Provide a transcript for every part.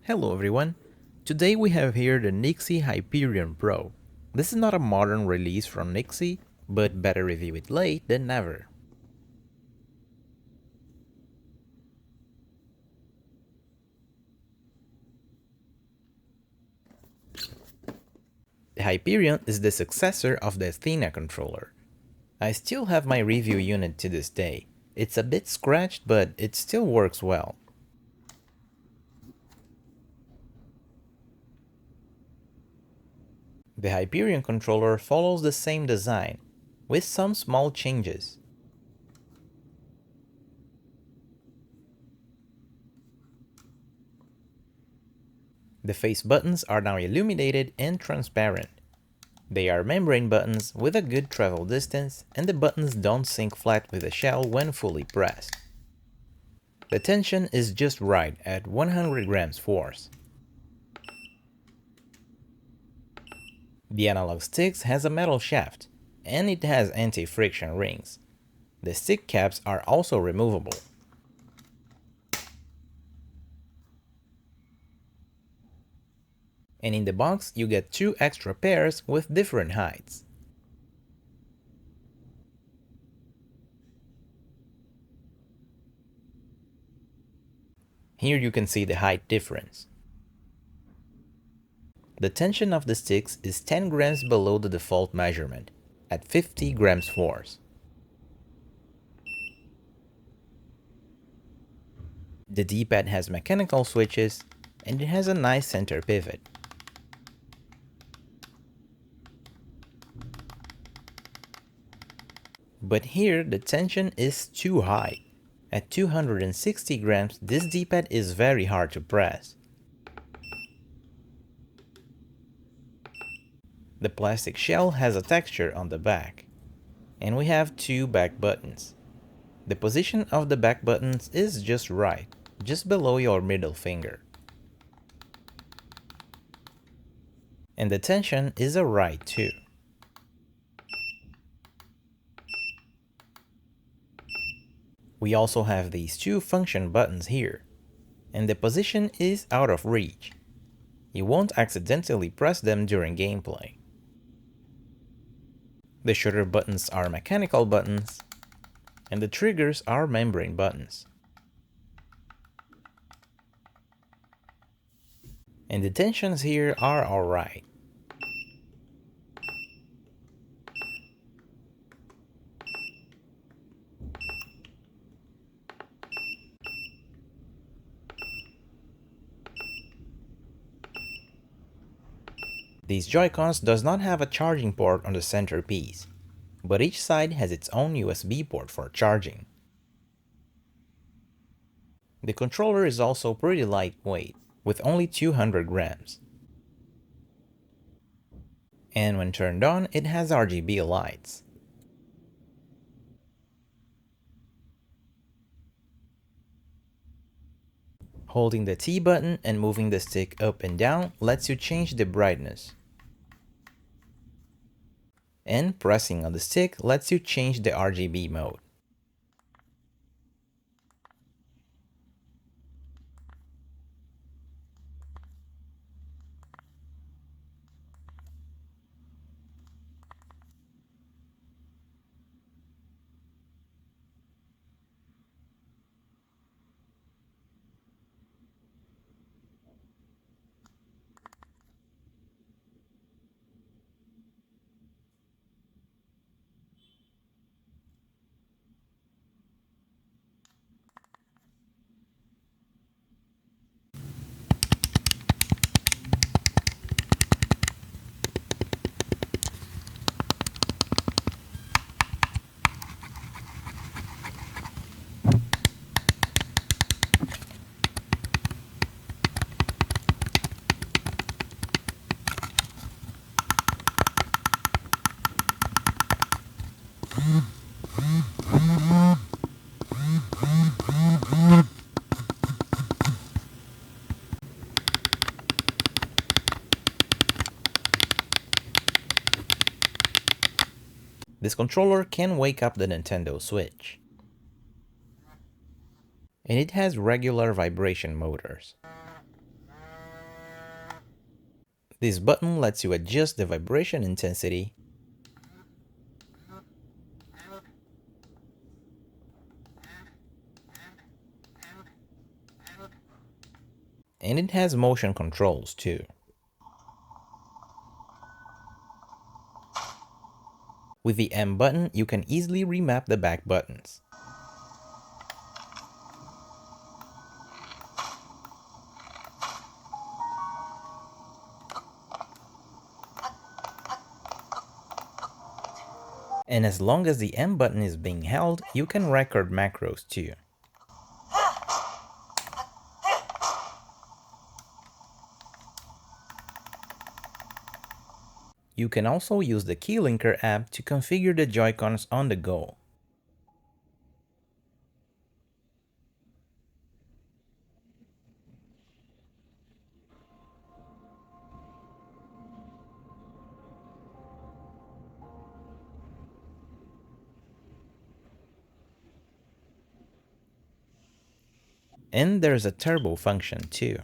Hello everyone, today we have here the Nyxi Hyperion Pro. This is not a modern release from Nyxi, but better review it late than never. The Hyperion is the successor of the Athena controller. I still have my review unit to this day. It's a bit scratched, but it still works well. The Hyperion controller follows the same design, with some small changes. The face buttons are now illuminated and transparent. They are membrane buttons with a good travel distance, and the buttons don't sink flat with the shell when fully pressed. The tension is just right at 100 grams force. The analog sticks has a metal shaft, and it has anti-friction rings. The stick caps are also removable. And in the box you get 2 extra pairs with different heights. Here you can see the height difference. The tension of the sticks is 10 grams below the default measurement, at 50 grams force. The D-pad has mechanical switches, and it has a nice center pivot. But here the tension is too high. At 260 grams, this D-pad is very hard to press. The plastic shell has a texture on the back. And we have 2 back buttons. The position of the back buttons is just right, just below your middle finger. And the tension is right too. We also have these 2 function buttons here, and the position is out of reach. You won't accidentally press them during gameplay. The shutter buttons are mechanical buttons, and the triggers are membrane buttons. And the tensions here are alright. These Joy-Cons does not have a charging port on the centerpiece, but each side has its own USB port for charging. The controller is also pretty lightweight, with only 200 grams. And when turned on, it has RGB lights. Holding the T button and moving the stick up and down lets you change the brightness. And pressing on the stick lets you change the RGB mode. This controller can wake up the Nintendo Switch. And it has regular vibration motors. This button lets you adjust the vibration intensity and it has motion controls too. With the M button, you can easily remap the back buttons. And as long as the M button is being held, you can record macros too. You can also use the Keylinker app to configure the Joy-Cons on the go. And there's a turbo function too.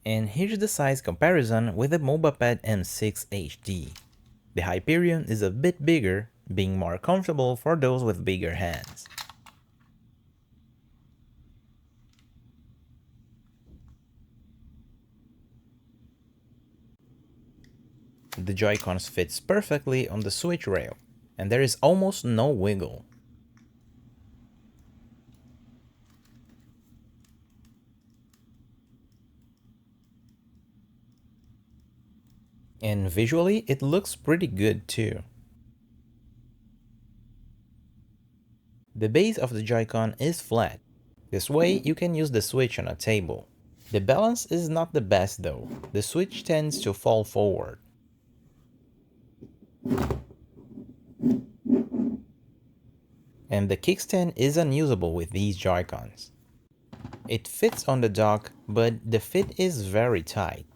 And here's the size comparison with the Mobapad M6 HD. The Hyperion is a bit bigger, being more comfortable for those with bigger hands. The Joy-Cons fits perfectly on the switch rail, and there is almost no wiggle. And visually, it looks pretty good too. The base of the Joy-Con is flat. This way, you can use the switch on a table. The balance is not the best though. The switch tends to fall forward. And the kickstand is unusable with these Joy-Cons. It fits on the dock, but the fit is very tight.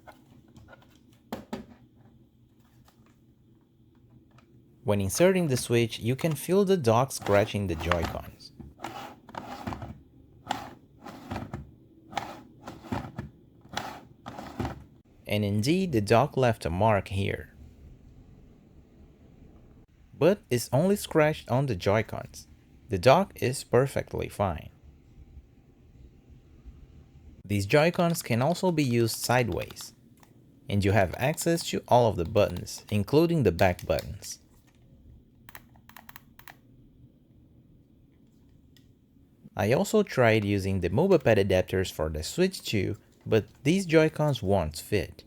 When inserting the switch, you can feel the dock scratching the Joy-Cons. And indeed, the dock left a mark here. But it's only scratched on the Joy-Cons. The dock is perfectly fine. These Joy-Cons can also be used sideways, and you have access to all of the buttons, including the back buttons. I also tried using the Mobapad adapters for the Switch 2, but these Joy-Cons won't fit.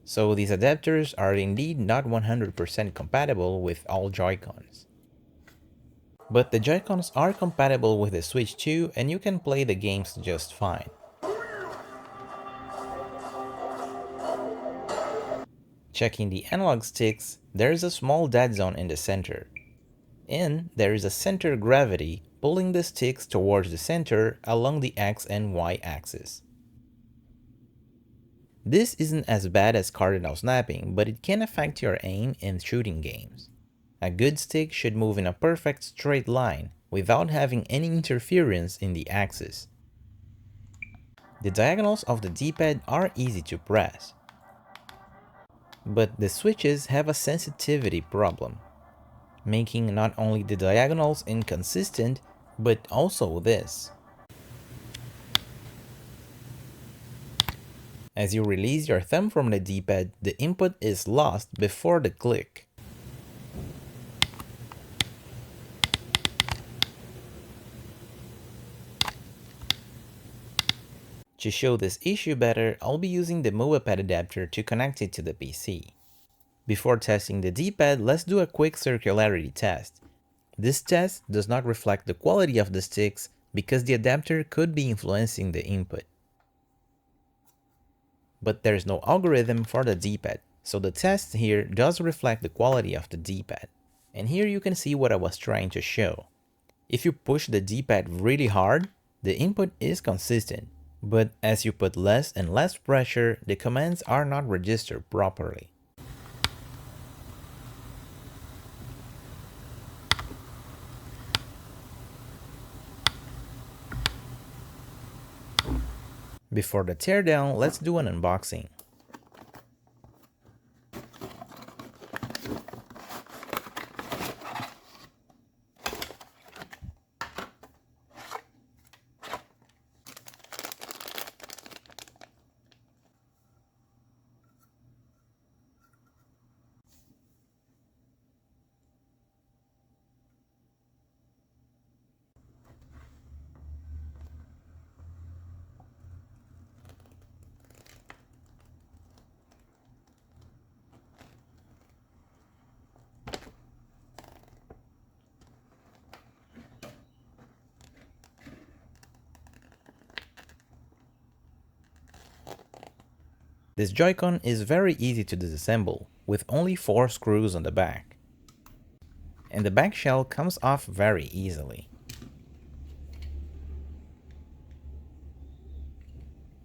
So these adapters are indeed not 100% compatible with all Joy-Cons. But the Joy-Cons are compatible with the Switch 2 and you can play the games just fine. Checking the analog sticks, there is a small dead zone in the center. And there is a center gravity pulling the sticks towards the center along the X and Y axis. This isn't as bad as cardinal snapping, but it can affect your aim in shooting games. A good stick should move in a perfect straight line without having any interference in the axis. The diagonals of the D-pad are easy to press, but the switches have a sensitivity problem, making not only the diagonals inconsistent, but also this. As you release your thumb from the D-pad, the input is lost before the click. To show this issue better, I'll be using the Mobapad adapter to connect it to the PC. Before testing the D-pad, let's do a quick circularity test. This test does not reflect the quality of the sticks because the adapter could be influencing the input. But there's no algorithm for the D-pad, so the test here does reflect the quality of the D-pad. And here you can see what I was trying to show. If you push the D-pad really hard, the input is consistent, But as you put less and less pressure, the commands are not registered properly. Before the teardown, let's do an unboxing. This Joy-Con is very easy to disassemble, with only 4 screws on the back. And the back shell comes off very easily.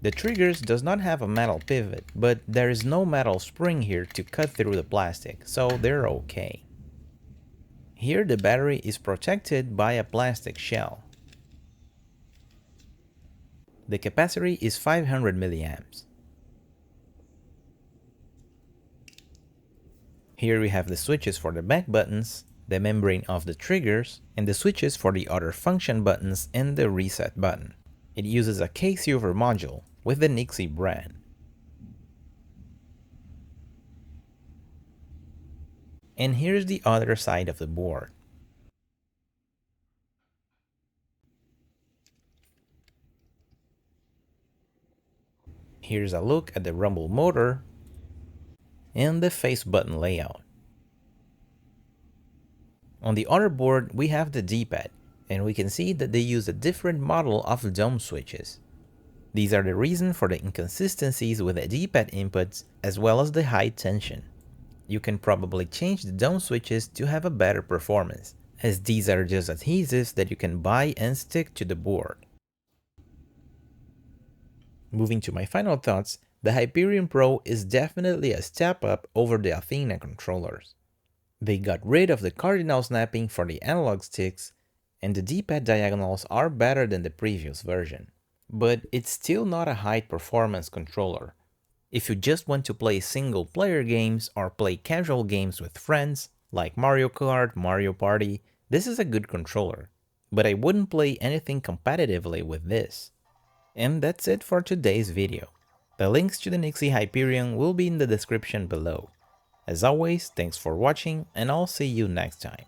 The triggers does not have a metal pivot, but there is no metal spring here to cut through the plastic, so they're okay. Here the battery is protected by a plastic shell. The capacity is 500 milliamps. Here we have the switches for the back buttons, the membrane of the triggers, and the switches for the other function buttons and the reset button. It uses a K-Silver module with the Nyxi brand. And here's the other side of the board. Here's a look at the rumble motor and the face button layout. On the other board we have the Dpad, and we can see that they use a different model of dome switches. These are the reason for the inconsistencies with the Dpad inputs as well as the high tension. You can probably change the dome switches to have a better performance, as these are just adhesives that you can buy and stick to the board. Moving to my final thoughts, the Hyperion Pro is definitely a step up over the Athena controllers. They got rid of the cardinal snapping for the analog sticks, and the Dpad diagonals are better than the previous version. But it's still not a high performance controller. If you just want to play single player games or play casual games with friends, like Mario Kart, Mario Party, this is a good controller. But I wouldn't play anything competitively with this. And that's it for today's video. The links to the Nyxi Hyperion will be in the description below. As always, thanks for watching, and I'll see you next time.